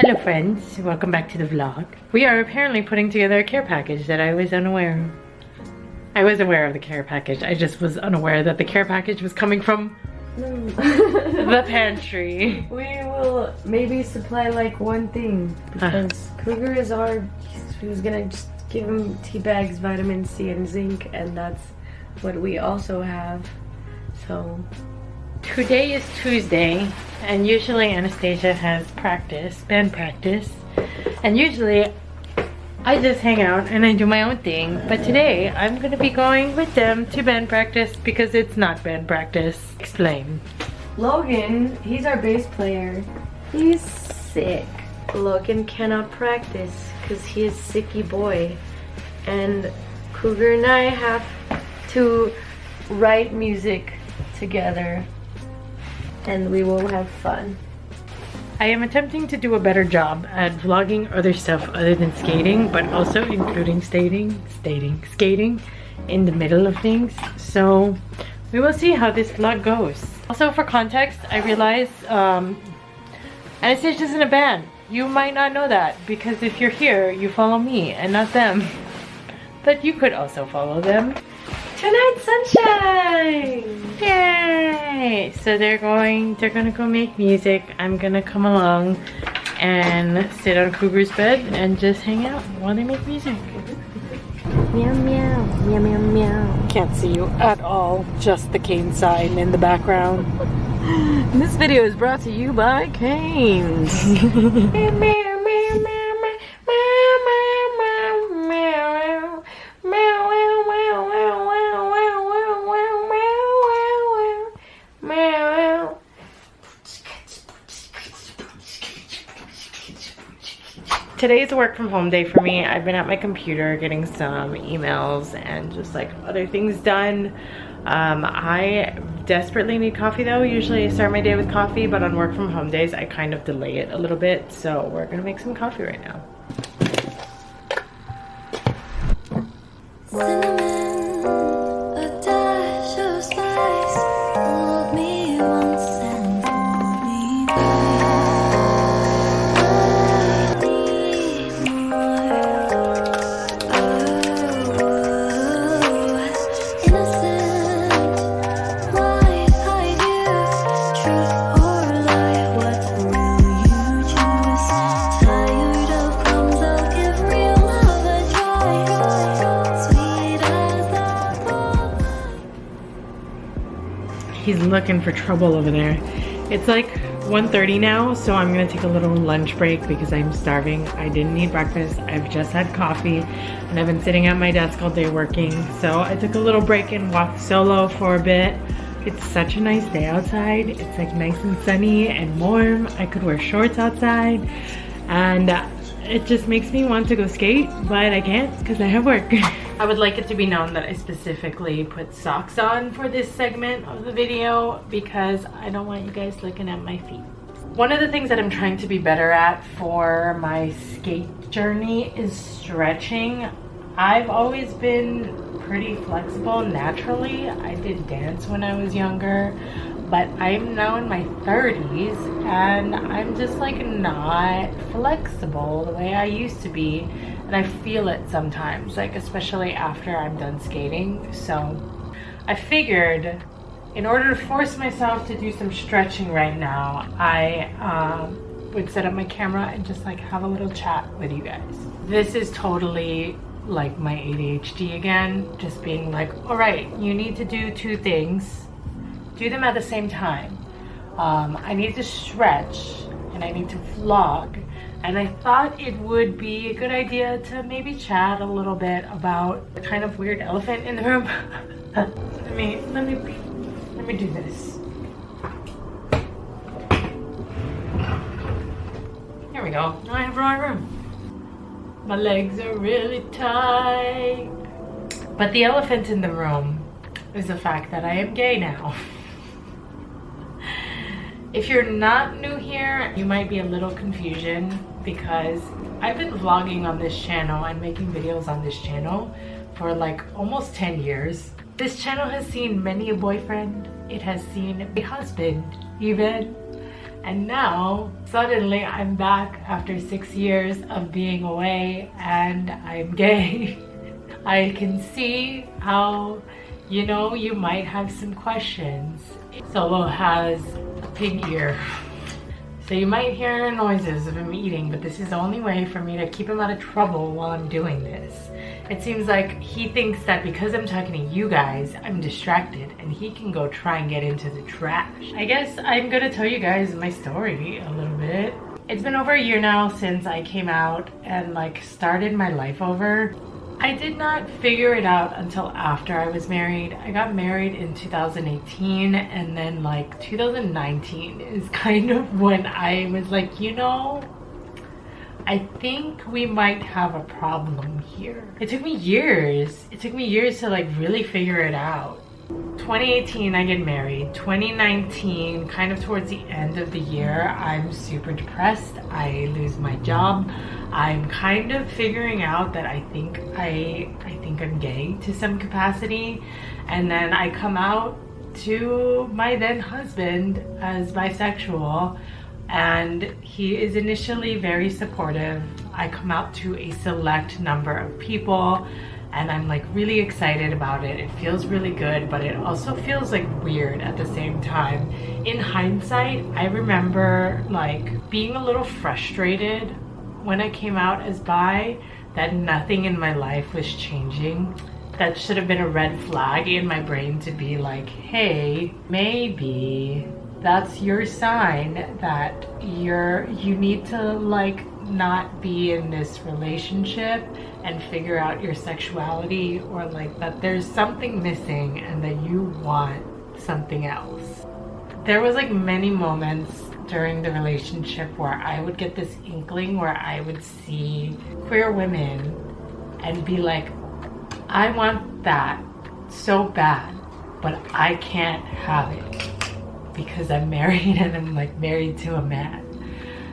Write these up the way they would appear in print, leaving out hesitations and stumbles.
Hello friends, welcome back to the vlog. We are apparently putting together a care package that I was unaware of. I was aware of the care package, I just was unaware that the care package was coming from the pantry. We will maybe supply like one thing because Cougar is he was gonna just give him tea bags, vitamin C and zinc, and that's what we also have. So today is Tuesday, and usually Anastasia has band practice, and usually I just hang out and I do my own thing, but today I'm gonna be going with them to band practice because it's not band practice. Explain. Logan, he's our bass player. He's sick. Logan cannot practice because he is sicky boy, and Cougar and I have to write music together and we will have fun. I am attempting to do a better job at vlogging other stuff other than skating, but also including skating in the middle of things. So we will see how this vlog goes. Also, for context, I realize Anastasia's in a band. You might not know that because if you're here, you follow me and not them. But you could also follow them. Tonight sunshine! Yay! So they're gonna go make music. I'm gonna come along and sit on Cougar's bed and just hang out while they make music. Meow meow, meow meow meow. Can't see you at all, just the cane sign in the background. This video is brought to you by Canes. Today's a work from home day for me. I've been at my computer getting some emails and just like other things done. I desperately need coffee though. Usually I start my day with coffee, but on work from home days I kind of delay it a little bit. So we're gonna make some coffee right now. He's looking for trouble over there. It's like 1:30 now, so I'm gonna take a little lunch break because I'm starving. I didn't eat breakfast. I've just had coffee and I've been sitting at my desk all day working. So I took a little break and walked solo for a bit. It's such a nice day outside. It's like nice and sunny and warm. I could wear shorts outside and it just makes me want to go skate, but I can't because I have work. I would like it to be known that I specifically put socks on for this segment of the video because I don't want you guys looking at my feet. One of the things that I'm trying to be better at for my skate journey is stretching. I've always been pretty flexible naturally. I did dance when I was younger, but I'm now in my 30s and I'm just like not flexible the way I used to be, and I feel it sometimes, like especially after I'm done skating. So I figured in order to force myself to do some stretching right now, I would set up my camera and just like have a little chat with you guys. This is totally like my ADHD again, just being like, all right, you need to do two things, do them at the same time. I need to stretch and I need to vlog, and I thought it would be a good idea to maybe chat a little bit about the kind of weird elephant in the room. let me do this. Here we go. Now I have my room. My legs are really tight. But the elephant in the room is the fact that I am gay now. If you're not new here, you might be a little confusion because I've been vlogging on this channel and making videos on this channel for like almost 10 years. This channel has seen many a boyfriend. It has seen a husband even. And now, suddenly, I'm back after 6 years of being away and I'm gay. I can see how, you know, you might have some questions. Solo has a pig ear. So you might hear noises of him eating, but this is the only way for me to keep him out of trouble while I'm doing this. It seems like he thinks that because I'm talking to you guys, I'm distracted and he can go try and get into the trash. I guess I'm gonna tell you guys my story a little bit. It's been over a year now since I came out and like started my life over. I did not figure it out until after I was married. I got married in 2018 and then like 2019 is kind of when I was like, you know, I think we might have a problem here. It took me years. It took me years to like really figure it out. 2018 I get married. 2019, kind of towards the end of the year, I'm super depressed. I lose my job. I'm kind of figuring out that I think I'm gay to some capacity. And then I come out to my then husband as bisexual, and he is initially very supportive. I come out to a select number of people and I'm like really excited about it. It feels really good, but it also feels like weird at the same time. In hindsight, I remember like being a little frustrated when I came out as bi, that nothing in my life was changing. That should have been a red flag in my brain to be like, hey, maybe that's your sign that you need to like not be in this relationship and figure out your sexuality, or like that there's something missing and that you want something else. There was like many moments during the relationship where I would get this inkling where I would see queer women and be like, I want that so bad, but I can't have it because I'm married and I'm like married to a man.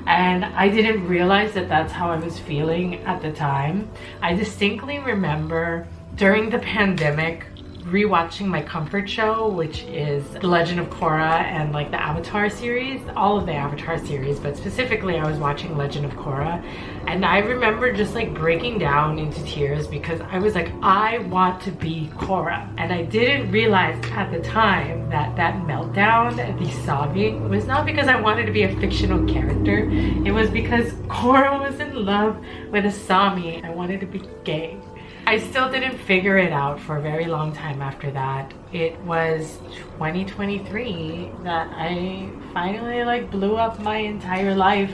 And I didn't realize that that's how I was feeling at the time. I distinctly remember during the pandemic rewatching my comfort show, which is The Legend of Korra and like the Avatar series, all of the Avatar series, but specifically I was watching Legend of Korra, and I remember just like breaking down into tears because I was like, I want to be Korra. And I didn't realize at the time that that meltdown, the sobbing, was not because I wanted to be a fictional character. It was because Korra was in love with Asami. I wanted to be gay. I still didn't figure it out for a very long time after that. It was 2023 that I finally like blew up my entire life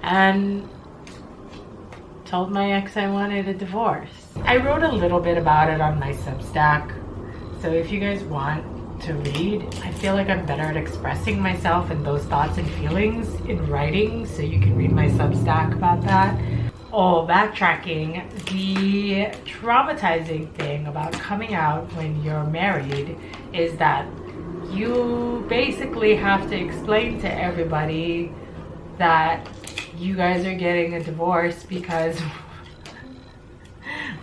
and told my ex I wanted a divorce. I wrote a little bit about it on my Substack, so if you guys want to read, I feel like I'm better at expressing myself and those thoughts and feelings in writing, so you can read my Substack about that. Oh, backtracking, the traumatizing thing about coming out when you're married is that you basically have to explain to everybody that you guys are getting a divorce because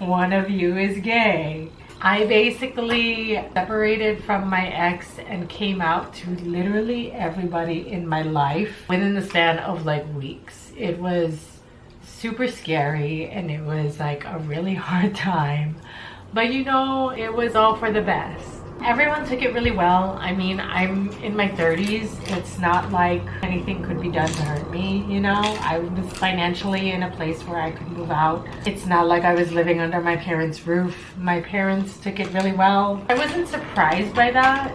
one of you is gay. I basically separated from my ex and came out to literally everybody in my life within the span of like weeks. It was super scary and it was like a really hard time, but you know, it was all for the best. Everyone took it really well. I mean, I'm in my 30s. It's not like anything could be done to hurt me, you know? I was financially in a place where I could move out. It's not like I was living under my parents' roof. My parents took it really well. I wasn't surprised by that.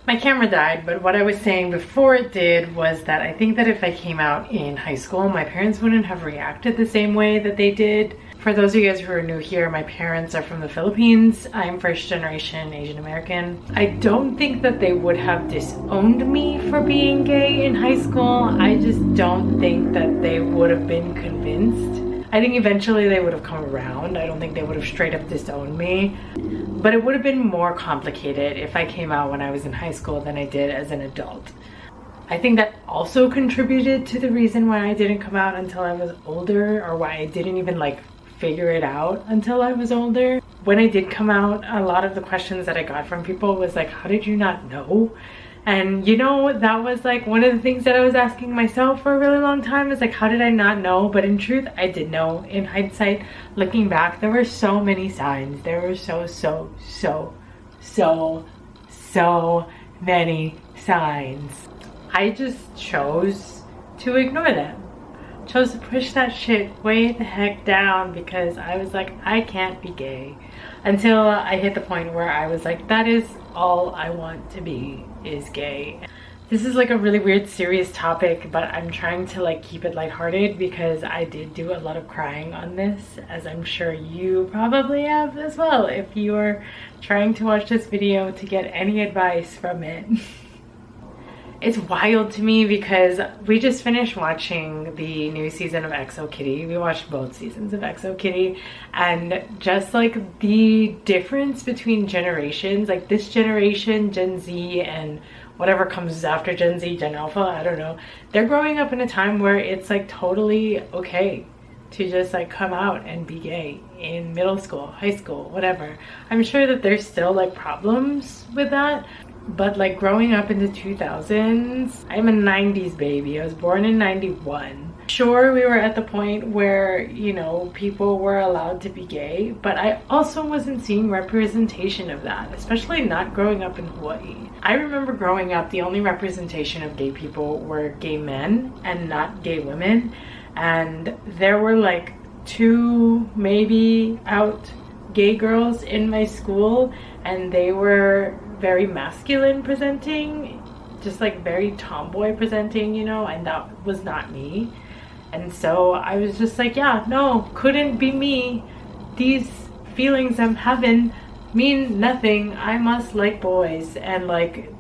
My camera died, but what I was saying before it did was that I think that if I came out in high school, my parents wouldn't have reacted the same way that they did. For those of you guys who are new here, my parents are from the Philippines. I'm first generation Asian American. I don't think that they would have disowned me for being gay in high school. I just don't think that they would have been convinced. I think eventually they would have come around. I don't think they would have straight up disowned me. But it would have been more complicated if I came out when I was in high school than I did as an adult. I think that also contributed to the reason why I didn't come out until I was older, or why I didn't even like figure it out until I was older. When I did come out, a lot of the questions that I got from people was like, how did you not know? And you know, that was like one of the things that I was asking myself for a really long time, is like, how did I not know? But in truth, I did know. In hindsight, looking back, there were so many signs. There were so many signs. I just chose to ignore them. Chose to push that shit way the heck down, because I was like, I can't be gay. Until I hit the point where I was like, that is all I want to be, is gay. This is like a really weird serious topic, but I'm trying to like keep it lighthearted, because I did do a lot of crying on this, as I'm sure you probably have as well if you're trying to watch this video to get any advice from it. It's wild to me because we just finished watching the new season of XO Kitty. We watched both seasons of XO Kitty, and just like the difference between generations, like this generation, Gen Z, and whatever comes after Gen Z, Gen Alpha, I don't know. They're growing up in a time where it's like totally okay to just like come out and be gay in middle school, high school, whatever. I'm sure that there's still like problems with that. But like growing up in the 2000s, I'm a 90s baby. I was born in 91. Sure, we were at the point where, you know, people were allowed to be gay, but I also wasn't seeing representation of that, especially not growing up in Hawaii. I remember growing up, the only representation of gay people were gay men and not gay women. And there were like 2 maybe out gay girls in my school, and they were very masculine presenting, just like very tomboy presenting, you know, and that was not me. And so I was just like, yeah, no, couldn't be me. These feelings I'm having mean nothing. I must like boys. And like,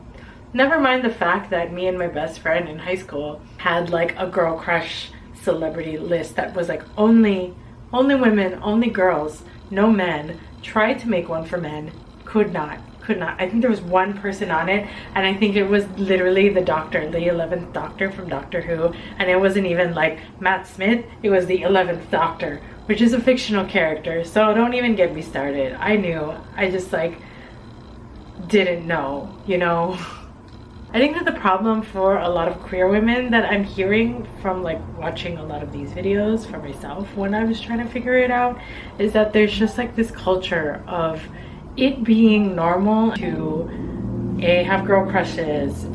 never mind the fact that me and my best friend in high school had like a girl crush celebrity list that was like only women, only girls, no men. Tried to make one for men, could not. I think there was one person on it, and I think it was literally the doctor, the 11th Doctor from Doctor Who, and it wasn't even like Matt Smith, it was the 11th Doctor, which is a fictional character, so don't even get me started. I knew, I just like didn't know, you know. I think that the problem for a lot of queer women that I'm hearing from like watching a lot of these videos for myself when I was trying to figure it out, is that there's just like this culture of it being normal to have girl crushes,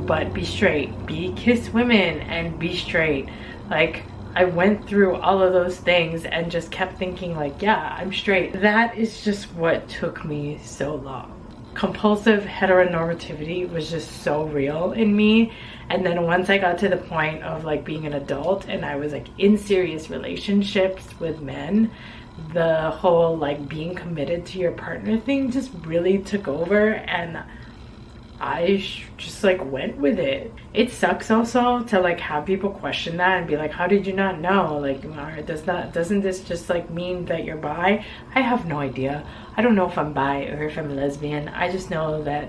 but be straight, kiss women and be straight. Like, I went through all of those things and just kept thinking like, yeah, I'm straight. That is just what took me so long. Compulsive heteronormativity was just so real in me. And then once I got to the point of like being an adult and I was like in serious relationships with men, the whole like being committed to your partner thing just really took over, and I just like went with it. It sucks also to like have people question that and be like, how did you not know? Like, doesn't this just like mean that you're bi? I have no idea. I don't know if I'm bi or if I'm lesbian. I just know that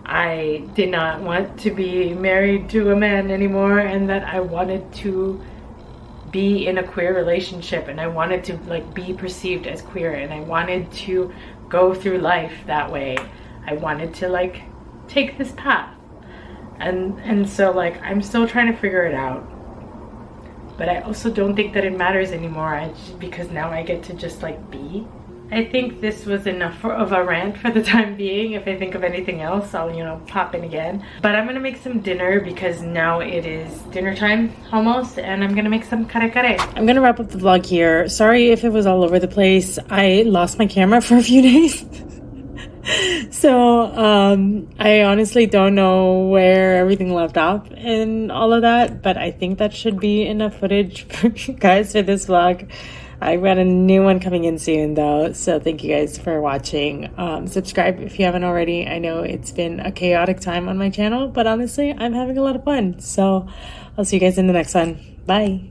I did not want to be married to a man anymore, and that I wanted to be in a queer relationship, and I wanted to like be perceived as queer, and I wanted to go through life that way. I wanted to like take this path, and so like I'm still trying to figure it out, but I also don't think that it matters anymore, because now I get to just like be. I think this was enough of a rant for the time being. If I think of anything else, I'll, you know, pop in again. But I'm gonna make some dinner because now it is dinner time almost, and I'm gonna make some kare kare. I'm gonna wrap up the vlog here. Sorry if it was all over the place. I lost my camera for a few days. So I honestly don't know where everything left off and all of that, but I think that should be enough footage for you guys for this vlog. I've got a new one coming in soon though, so thank you guys for watching. Subscribe if you haven't already. I know it's been a chaotic time on my channel, but honestly, I'm having a lot of fun. So I'll see you guys in the next one. Bye.